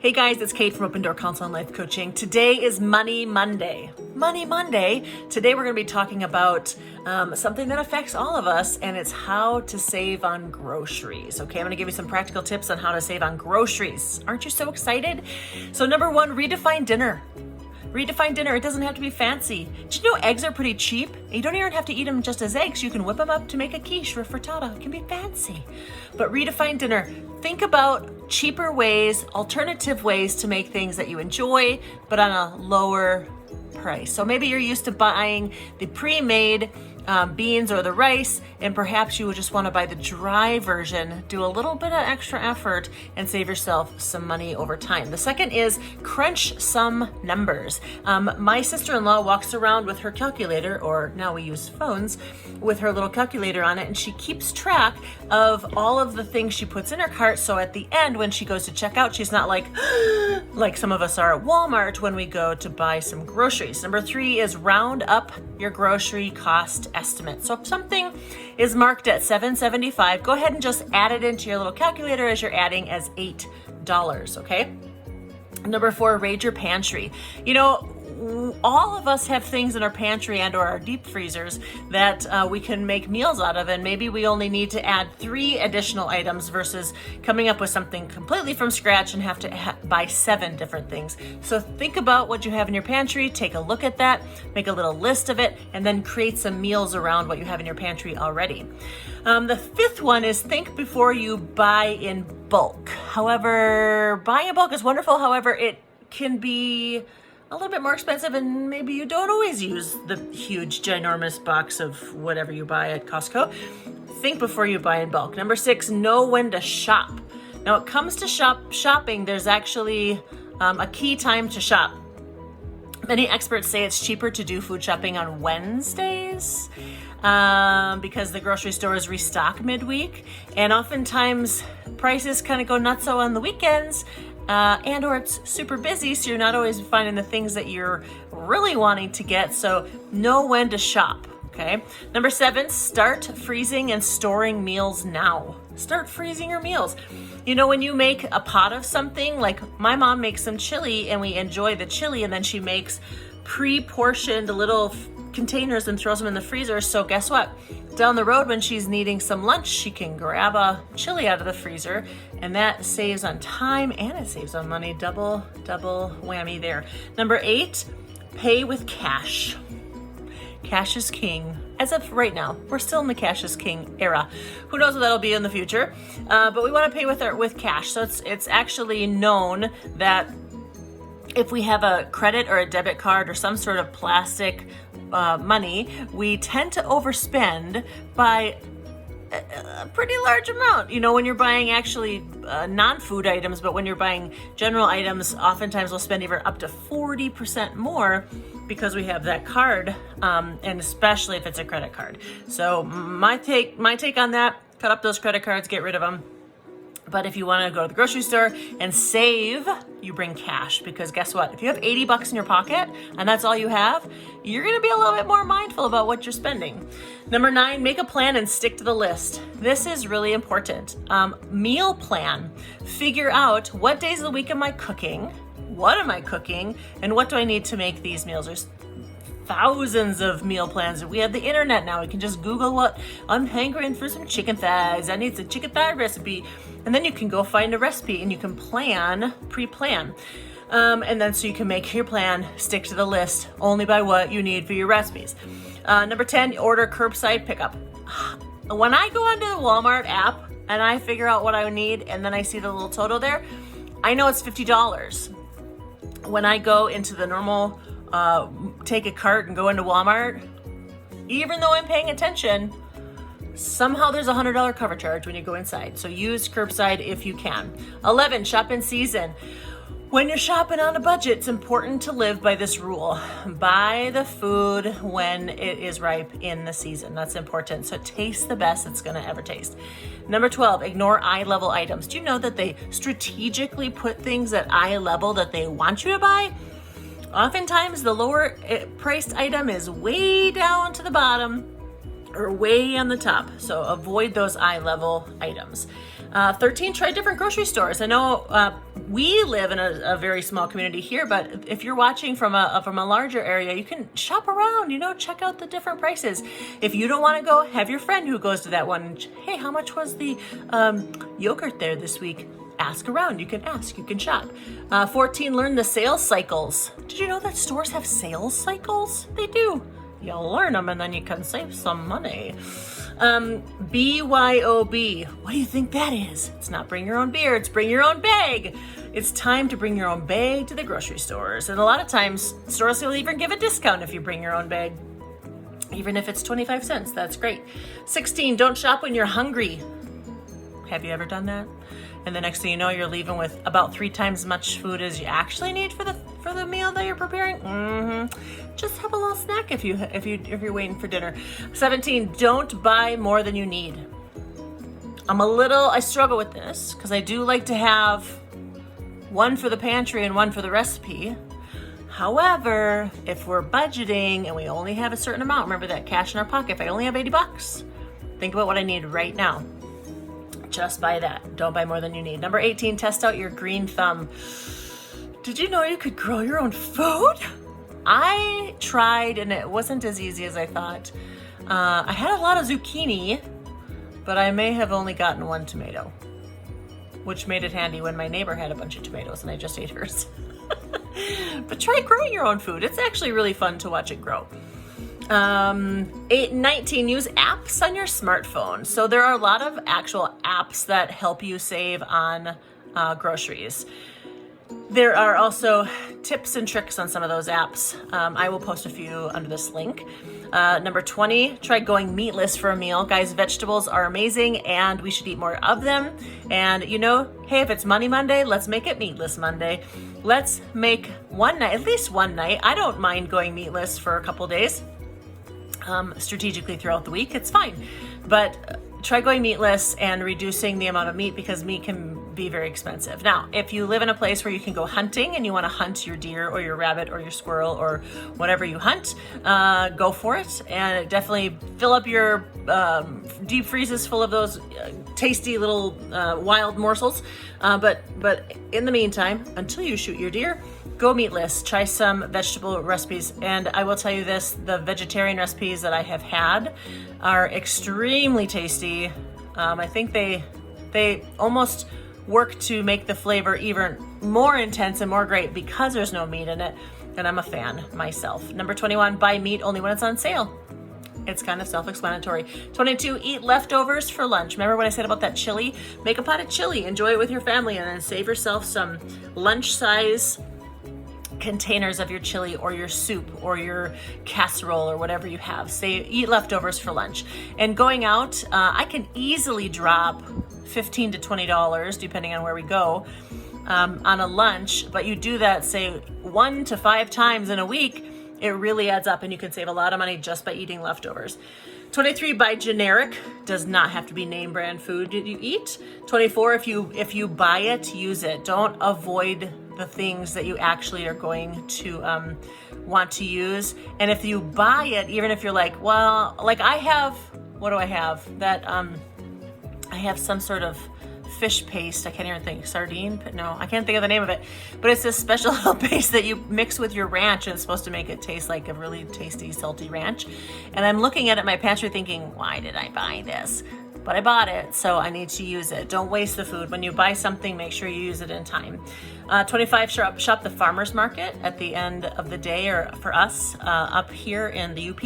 Hey guys, it's Kate from Open Door Counsel and Life Coaching. Today is Money Monday. Money Monday. Today we're going to be talking about something that affects all of us, and it's how to save on groceries. Okay, I'm going to give you some practical tips on how to save on groceries. Aren't you so excited? So number one, redefine dinner. Redefine dinner. It doesn't have to be fancy. Did you know eggs are pretty cheap? You don't even have to eat them just as eggs. You can whip them up to make a quiche or a frittata. It can be fancy. But redefine dinner. Think about cheaper ways, alternative ways to make things that you enjoy, but on a lower price. So maybe you're used to buying the pre-made beans or the rice, and perhaps you would just want to buy the dry version, do a little bit of extra effort, and save yourself some money over time. The second is crunch some numbers. My sister-in-law walks around with her calculator, or now we use phones, with her little calculator on it, and she keeps track of all of the things she puts in her cart, so at the end when she goes to check out, she's not like some of us are at Walmart when we go to buy some groceries. Number three is round up your grocery cost estimate. So if something is marked at $7.75, go ahead and just add it into your little calculator as you're adding as $8, okay? Number four, raid your pantry. You know, all of us have things in our pantry and or our deep freezers that we can make meals out of, and maybe we only need to add 3 additional items versus coming up with something completely from scratch and have to buy 7 different things. So think about what you have in your pantry, take a look at that, make a little list of it, and then create some meals around what you have in your pantry already. The fifth one is think before you buy in bulk. However, buying in bulk is wonderful. However, it can be a little bit more expensive, and maybe you don't always use the huge, ginormous box of whatever you buy at Costco. Think before you buy in bulk. Number 6, know when to shop. Now, when it comes to shopping, there's actually a key time to shop. Many experts say it's cheaper to do food shopping on Wednesdays because the grocery stores restock midweek, and oftentimes prices kind of go nutso on the weekends. And or it's super busy, so you're not always finding the things that you're really wanting to get. So know when to shop, okay? Number 7, start freezing and storing meals now. Start freezing your meals. You know, when you make a pot of something, like my mom makes some chili and we enjoy the chili, and then she makes pre-portioned little containers and throws them in the freezer. So guess what? Down the road when she's needing some lunch, she can grab a chili out of the freezer, and that saves on time and it saves on money. Double whammy there. Number 8, pay with cash. Cash is king. As of right now, we're still in the cash is king era. Who knows what that'll be in the future? But we want to pay with cash. So it's actually known that if we have a credit or a debit card or some sort of plastic money, we tend to overspend by a pretty large amount. You know, when you're buying actually non-food items, but when you're buying general items, oftentimes we'll spend even up to 40% more because we have that card, and especially if it's a credit card. So my take on that, cut up those credit cards, get rid of them. But if you want to go to the grocery store and save, you bring cash, because guess what? If you have $80 in your pocket and that's all you have, you're going to be a little bit more mindful about what you're spending. Number 9, make a plan and stick to the list. This is really important. Meal plan. Figure out what days of the week am I cooking, what am I cooking, and what do I need to make these meals. There's thousands of meal plans. We have the internet now. We can just Google what I'm hankering for some chicken thighs. I need some chicken thigh recipe. And then you can go find a recipe and you can pre-plan. And then so you can make your plan, stick to the list, only buy what you need for your recipes. Number 10, order curbside pickup. When I go onto the Walmart app and I figure out what I need and then I see the little total there, I know it's $50. When I go into the normal take a cart and go into Walmart, even though I'm paying attention, somehow there's a $100 cover charge when you go inside. So use curbside if you can. 11, shop in season. When you're shopping on a budget, it's important to live by this rule. Buy the food when it is ripe in the season. That's important. So it tastes the best it's going to ever taste. Number 12, ignore eye level items. Do you know that they strategically put things at eye level that they want you to buy? Oftentimes the lower priced item is way down to the bottom or way on the top. So avoid those eye level items. 13, try different grocery stores. I know we live in a very small community here, but if you're watching from a larger area, you can shop around, check out the different prices. If you don't want to go, have your friend who goes to that one. Hey, how much was the yogurt there this week? Ask around. You can ask, you can shop. 14, learn the sales cycles. Did you know that stores have sales cycles? They do. You'll learn them and then you can save some money. BYOB. What do you think that is? It's not bring your own beer, it's bring your own bag. It's time to bring your own bag to the grocery stores. And a lot of times, stores will even give a discount if you bring your own bag. Even if it's 25 cents, that's great. 16, don't shop when you're hungry. Have you ever done that? And the next thing you know, you're leaving with about 3 times as much food as you actually need for the meal that you're preparing. Just have a little snack if you're waiting for dinner. 17, don't buy more than you need. I struggle with this because I do like to have one for the pantry and one for the recipe. However, if we're budgeting and we only have a certain amount, remember that cash in our pocket, if I only have $80, think about what I need right now. Just buy that. Don't buy more than you need. Number 18, test out your green thumb. Did you know you could grow your own food? I tried and it wasn't as easy as I thought. I had a lot of zucchini, but I may have only gotten 1 tomato, which made it handy when my neighbor had a bunch of tomatoes and I just ate hers. But try growing your own food. It's actually really fun to watch it grow. 19, use apps on your smartphone. So there are a lot of actual apps that help you save on groceries. There are also tips and tricks on some of those apps. I will post a few under this link. Number 20, try going meatless for a meal. Guys, vegetables are amazing and we should eat more of them. And hey, if it's Money Monday, let's make it Meatless Monday. Let's make one night, at least one night. I don't mind going meatless for a couple days. Strategically throughout the week, it's fine. But try going meatless and reducing the amount of meat because meat can be very expensive. Now, if you live in a place where you can go hunting and you want to hunt your deer or your rabbit or your squirrel or whatever you hunt, go for it. And definitely fill up your deep freezes full of those tasty little wild morsels. But in the meantime, until you shoot your deer, go meatless. Try some vegetable recipes. And I will tell you this, the vegetarian recipes that I have had are extremely tasty. I think they almost work to make the flavor even more intense and more great because there's no meat in it. And I'm a fan myself. Number 21, buy meat only when it's on sale. It's kind of self-explanatory. 22, eat leftovers for lunch. Remember what I said about that chili? Make a pot of chili, enjoy it with your family, and then save yourself some lunch size containers of your chili or your soup or your casserole or whatever you have. Say, eat leftovers for lunch. And going out, I can easily drop $15 to $20, depending on where we go, on a lunch, but you do that, say, 1 to 5 times in a week, it really adds up and you can save a lot of money just by eating leftovers. 23, buy generic. Does not have to be name brand food that you eat. 24, if you buy it, use it. Don't avoid the things that you actually are going to want to use. And if you buy it, even if you're like, well, like I have, what do I have? That I have some sort of fish paste. I can't even think. Sardine? No, I can't think of the name of it. But it's this special little paste that you mix with your ranch and it's supposed to make it taste like a really tasty, salty ranch. And I'm looking at it in my pantry thinking, why did I buy this? But I bought it, so I need to use it. Don't waste the food. When you buy something, make sure you use it in time. 25, shop the farmer's market at the end of the day, or for us up here in the UP.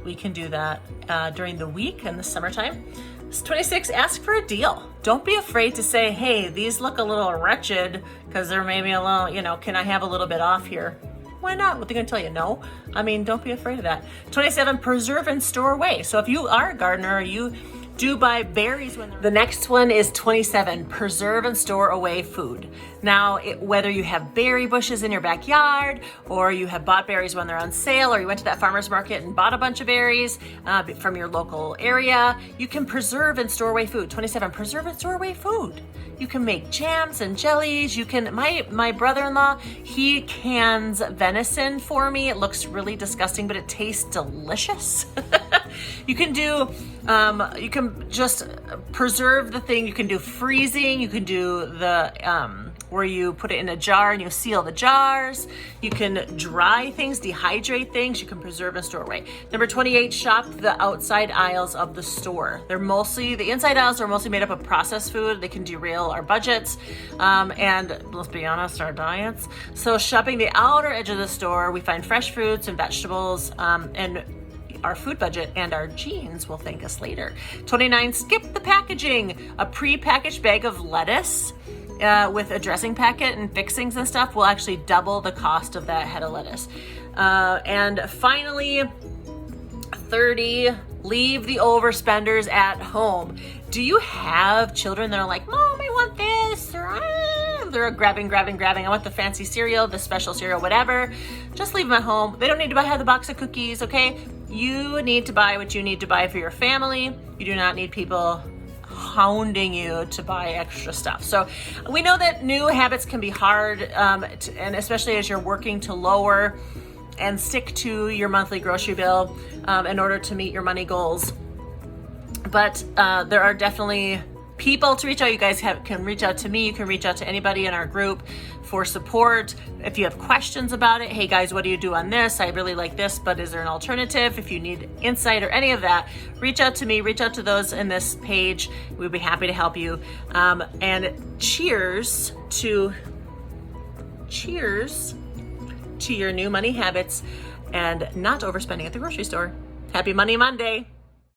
We can do that during the week in the summertime. 26, ask for a deal. Don't be afraid to say, hey, these look a little wretched because they're maybe a little, can I have a little bit off here? Why not? What, they're going to tell you no? I mean, don't be afraid of that. 27, preserve and store away. So if you are a gardener, you do buy berries when the next one is 27, preserve and store away food. Now, whether you have berry bushes in your backyard or you have bought berries when they're on sale or you went to that farmer's market and bought a bunch of berries from your local area, you can preserve and store away food. 27, preserve and store away food. You can make jams and jellies. You can, my brother-in-law, he cans venison for me. It looks really disgusting, but it tastes delicious. You can do, you can just preserve the thing. You can do freezing. You can do the, where you put it in a jar and you seal the jars. You can dry things, dehydrate things. You can preserve and store away. Number 28, shop the outside aisles of the store. The inside aisles are mostly made up of processed food. They can derail our budgets, and let's be honest, our diets. So shopping the outer edge of the store, we find fresh fruits and vegetables, and our food budget and our genes will thank us later. 29, skip the packaging. A pre-packaged bag of lettuce with a dressing packet and fixings and stuff will actually double the cost of that head of lettuce. And finally, 30, leave the overspenders at home. Do you have children that are like, Mom, I want this, or they're grabbing. I want the fancy cereal, the special cereal, whatever. Just leave them at home. They don't need to have the box of cookies, okay? You need to buy what you need to buy for your family. You do not need people hounding you to buy extra stuff. So we know that new habits can be hard, and especially as you're working to lower and stick to your monthly grocery bill in order to meet your money goals. But there are definitely people to reach out. You guys can reach out to me. You can reach out to anybody in our group for support. If you have questions about it, hey guys, what do you do on this? I really like this, but is there an alternative? If you need insight or any of that, reach out to me, reach out to those in this page. We'd be happy to help you. And cheers to your new money habits and not overspending at the grocery store. Happy Money Monday.